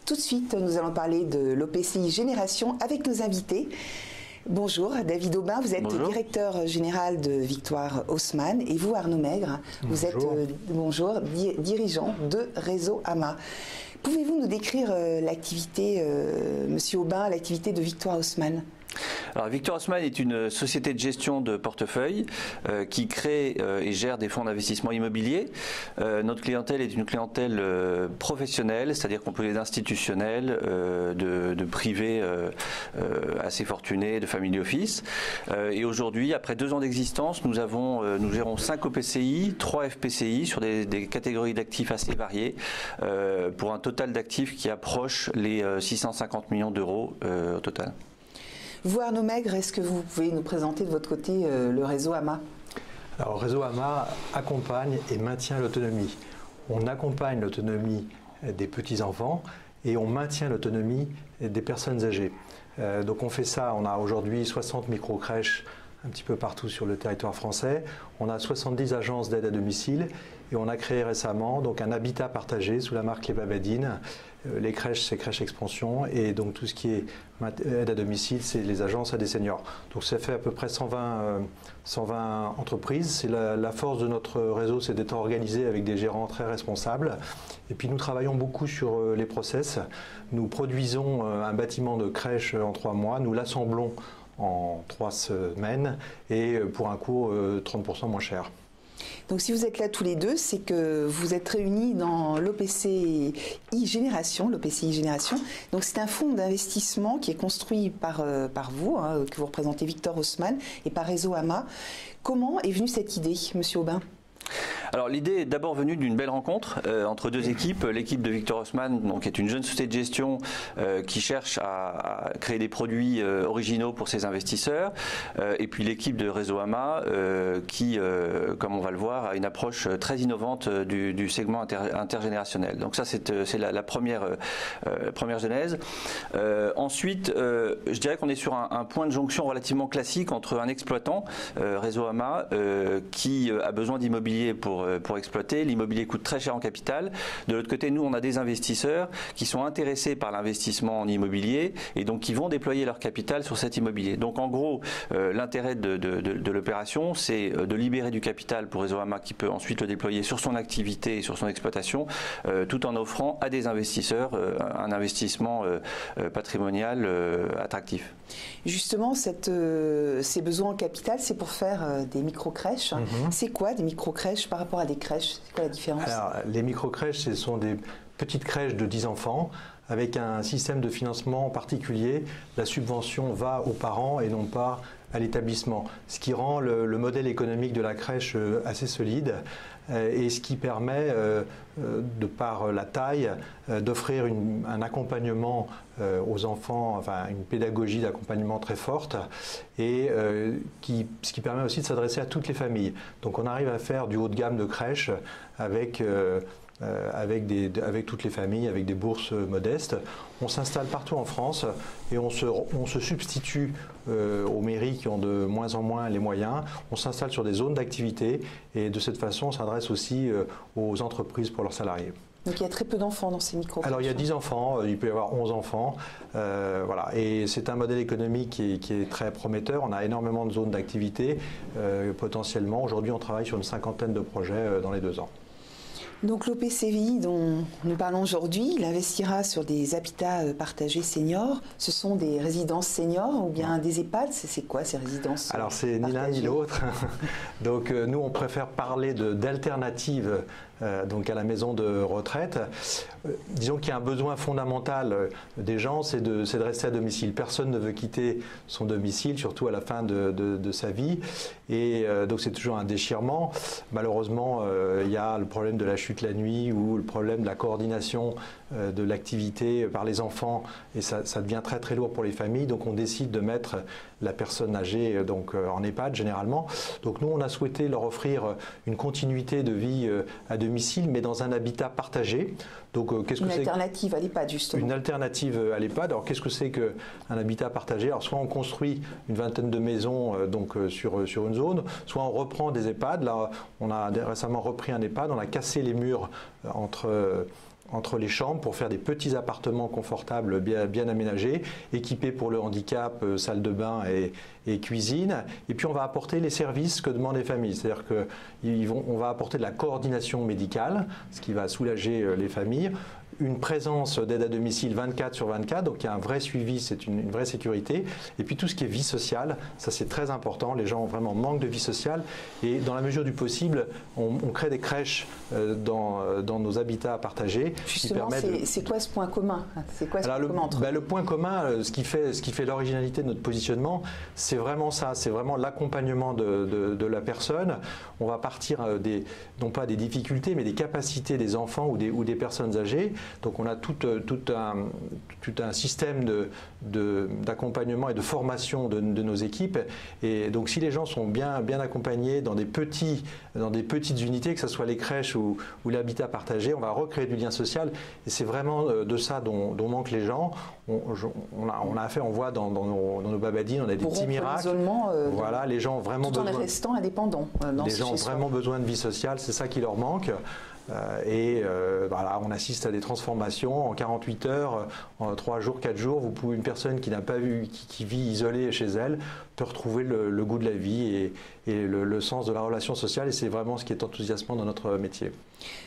Tout de suite, nous allons parler de l'OPCI Génération avec nos invités. Bonjour, David Aubin, vous êtes bonjour. Directeur général de Victoire Haussmann et vous, Arnaud Maigre, vous êtes dirigeant de Réseau AMA. Pouvez-vous nous décrire l'activité, Monsieur Aubin, l'activité de Victoire Haussmann ? Alors, Victoire Haussmann est une société de gestion de portefeuille qui crée et gère des fonds d'investissement immobilier. Notre clientèle est une clientèle professionnelle, c'est-à-dire composée d'institutionnels, de privés assez fortunés, de family office. Et aujourd'hui, après 2 ans d'existence, nous gérons 5 OPCI, 3 FPCI sur des catégories d'actifs assez variées, pour un total d'actifs qui approche les 650 millions d'euros au total. Vous, Arnaud Maigre, est-ce que vous pouvez nous présenter de votre côté le réseau AMA ? Alors, Réseau AMA accompagne et maintient l'autonomie. On accompagne l'autonomie des petits-enfants et on maintient l'autonomie des personnes âgées. Donc on fait ça, on a aujourd'hui 60 micro-crèches un petit peu partout sur le territoire français. On a 70 agences d'aide à domicile et on a créé récemment donc un habitat partagé sous la marque Les Babadines. Les crèches, c'est crèche expansion et donc tout ce qui est aide à domicile, c'est les agences à des seniors. Donc ça fait à peu près 120 entreprises. C'est la force de notre réseau, c'est d'être organisé avec des gérants très responsables. Et puis nous travaillons beaucoup sur les process. Nous produisons un bâtiment de crèche en 3 mois. Nous l'assemblons en 3 semaines et pour un coût 30% moins cher. Donc si vous êtes là tous les deux, c'est que vous êtes réunis dans l'OPCI Génération. Donc c'est un fonds d'investissement qui est construit par vous, que vous représentez Victoire Haussmann, et par Réseau AMA. Comment est venue cette idée, Monsieur Aubin ? Alors l'idée est d'abord venue d'une belle rencontre entre 2 équipes. L'équipe de Victoire Haussmann, donc, est une jeune société de gestion qui cherche à créer des produits originaux pour ses investisseurs. Et puis l'équipe de Réseau AMA qui, comme on va le voir, a une approche très innovante du segment intergénérationnel. Donc ça c'est la première genèse. Ensuite, je dirais qu'on est sur un point de jonction relativement classique entre un exploitant, Réseau AMA, qui a besoin d'immobilier pour exploiter. L'immobilier coûte très cher en capital. De l'autre côté, nous, on a des investisseurs qui sont intéressés par l'investissement en immobilier et donc qui vont déployer leur capital sur cet immobilier. Donc en gros, l'intérêt de l'opération, c'est de libérer du capital pour Réseau AMA qui peut ensuite le déployer sur son activité et sur son exploitation, tout en offrant à des investisseurs un investissement patrimonial attractif. Justement, ces besoins en capital, c'est pour faire des micro-crèches. C'est quoi des micro-crèches par rapport à des crèches? C'est quoi la différence? Alors, les micro-crèches, ce sont des petites crèches de 10 enfants avec un système de financement particulier. La subvention va aux parents et non pas à l'établissement, ce qui rend le modèle économique de la crèche assez solide et ce qui permet, de par la taille, d'offrir un accompagnement aux enfants, enfin une pédagogie d'accompagnement très forte et ce qui permet aussi de s'adresser à toutes les familles. Donc on arrive à faire du haut de gamme de crèche avec toutes les familles, avec des bourses modestes. On s'installe partout en France et on se substitue aux mairies qui ont de moins en moins les moyens. On s'installe sur des zones d'activité et de cette façon, on s'adresse aussi aux entreprises pour leurs salariés. Donc il y a très peu d'enfants dans ces micro-crèches. Alors il y a 10 enfants, il peut y avoir 11 enfants, voilà. Et c'est un modèle économique qui est très prometteur. On a énormément de zones d'activité potentiellement. Aujourd'hui, on travaille sur une 50aine de projets dans les 2 ans. Donc l'OPCI dont nous parlons aujourd'hui, il investira sur des habitats partagés seniors. Ce sont des résidences seniors ou bien des EHPAD? C'est quoi ces résidences? Alors c'est ni l'un ni l'autre. Donc nous on préfère parler d'alternatives donc à la maison de retraite. Disons qu'il y a un besoin fondamental des gens, c'est de rester à domicile. Personne ne veut quitter son domicile, surtout à la fin de sa vie. Et donc c'est toujours un déchirement. Malheureusement, il y a le problème de la chute la nuit ou le problème de la coordination de l'activité par les enfants. Et ça devient très très lourd pour les familles. Donc on décide de mettre la personne âgée donc, en EHPAD généralement. Donc nous on a souhaité leur offrir une continuité de vie à domicile, mais dans un habitat partagé. Donc, qu'est-ce que c'est? Une alternative à l'EHPAD, justement. Une alternative à l'EHPAD. Alors, qu'est-ce que c'est qu'un habitat partagé? Alors, soit on construit une vingtaine de maisons sur une zone, soit on reprend des EHPAD. Là, on a récemment repris un EHPAD, on a cassé les murs entre entre les chambres pour faire des petits appartements confortables, bien aménagés, équipés pour le handicap, salle de bain et cuisine. Et puis on va apporter les services que demandent les familles. C'est-à-dire qu'on va apporter de la coordination médicale, ce qui va soulager les familles. Une présence d'aide à domicile 24/24, donc il y a un vrai suivi, c'est une vraie sécurité. Et puis tout ce qui est vie sociale, ça c'est très important, les gens vraiment manquent de vie sociale. Et dans la mesure du possible, on crée des crèches dans nos habitats partagés. Justement, c'est quoi ce point commun? C'est quoi ce point commun entre le point commun, ce qui fait l'originalité de notre positionnement, c'est vraiment ça, c'est vraiment l'accompagnement de la personne. On va partir non pas des difficultés, mais des capacités des enfants ou des personnes âgées. Donc on a tout un système d'accompagnement et de formation de nos équipes. Et donc si les gens sont bien accompagnés dans des petites unités, que ce soit les crèches ou l'habitat partagé, on va recréer du lien social. Et c'est vraiment de ça dont manquent les gens. On voit dans nos babadines, on a des petits miracles. Voilà, les gens ont vraiment besoin. Tout en restant indépendants. Les gens ont vraiment besoin de vie sociale, c'est ça qui leur manque. Voilà, on assiste à des transformations en 48 heures, en 3 jours, 4 jours. Une personne qui n'a pas vu, qui vit isolée chez elle, peut retrouver le goût de la vie et le sens de la relation sociale. Et c'est vraiment ce qui est enthousiasmant dans notre métier.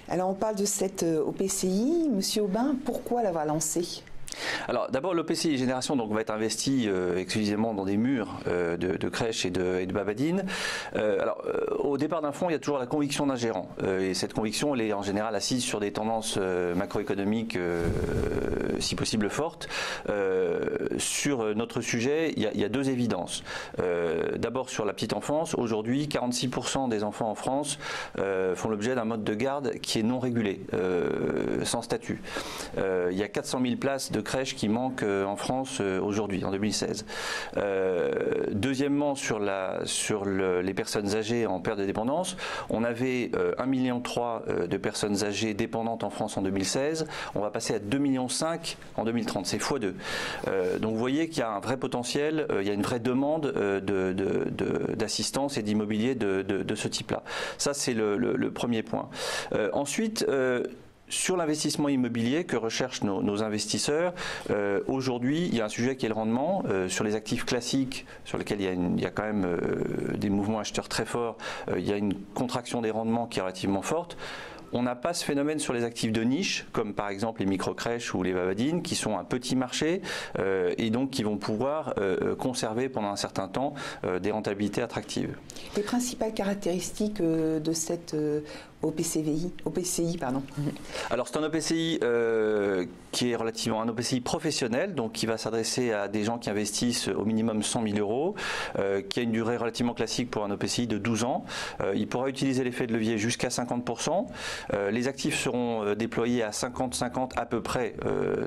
Alors on parle de cette OPCI. Monsieur Aubin, pourquoi l'avoir lancée ? Alors d'abord, l'OPCI Génération va être investi exclusivement dans des murs de crèches et de babadines. Au départ d'un fonds, il y a toujours la conviction d'un gérant. Et cette conviction, elle est en général assise sur des tendances macroéconomiques, si possible fortes. Sur notre sujet, il y a 2 évidences. D'abord sur la petite enfance, aujourd'hui 46% des enfants en France font l'objet d'un mode de garde qui est non régulé, sans statut. Il y a 400 000 places de crèches qui manquent en France aujourd'hui, en 2016. Deuxièmement, sur les personnes âgées en perte de dépendance, on avait 1,3 million de personnes âgées dépendantes en France en 2016. On va passer à 2,5 millions en 2030. C'est x2. Donc vous voyez qu'il y a un vrai potentiel, il y a une vraie demande d'assistance et d'immobilier de ce type-là. Ça, c'est le premier point. Ensuite, sur l'investissement immobilier que recherchent nos investisseurs, aujourd'hui, il y a un sujet qui est le rendement. Sur les actifs classiques, sur lesquels il y a quand même des mouvements acheteurs très forts, il y a une contraction des rendements qui est relativement forte. On n'a pas ce phénomène sur les actifs de niche, comme par exemple les micro-crèches ou les babadines, qui sont un petit marché et donc qui vont pouvoir conserver pendant un certain temps des rentabilités attractives. Les principales caractéristiques de cette OPCI, pardon. Alors c'est un OPCI qui est relativement un OPCI professionnel, donc qui va s'adresser à des gens qui investissent au minimum 100 000 euros, qui a une durée relativement classique pour un OPCI de 12 ans. Il pourra utiliser l'effet de levier jusqu'à 50%. Les actifs seront déployés à 50-50 à peu près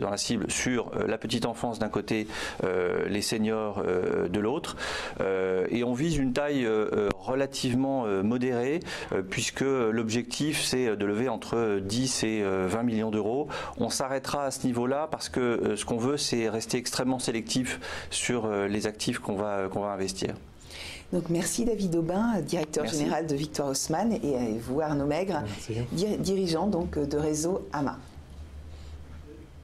dans la cible sur la petite enfance d'un côté, les seniors de l'autre. Et on vise une taille relativement modérée puisque l'objectif c'est de lever entre 10 et 20 millions d'euros. On s'arrêtera à ce niveau-là parce que ce qu'on veut c'est rester extrêmement sélectif sur les actifs qu'on va investir. Donc merci David Aubin, directeur général de Victoire Haussmann, et vous Arnaud Maigre, dirigeant donc de Réseau AMA.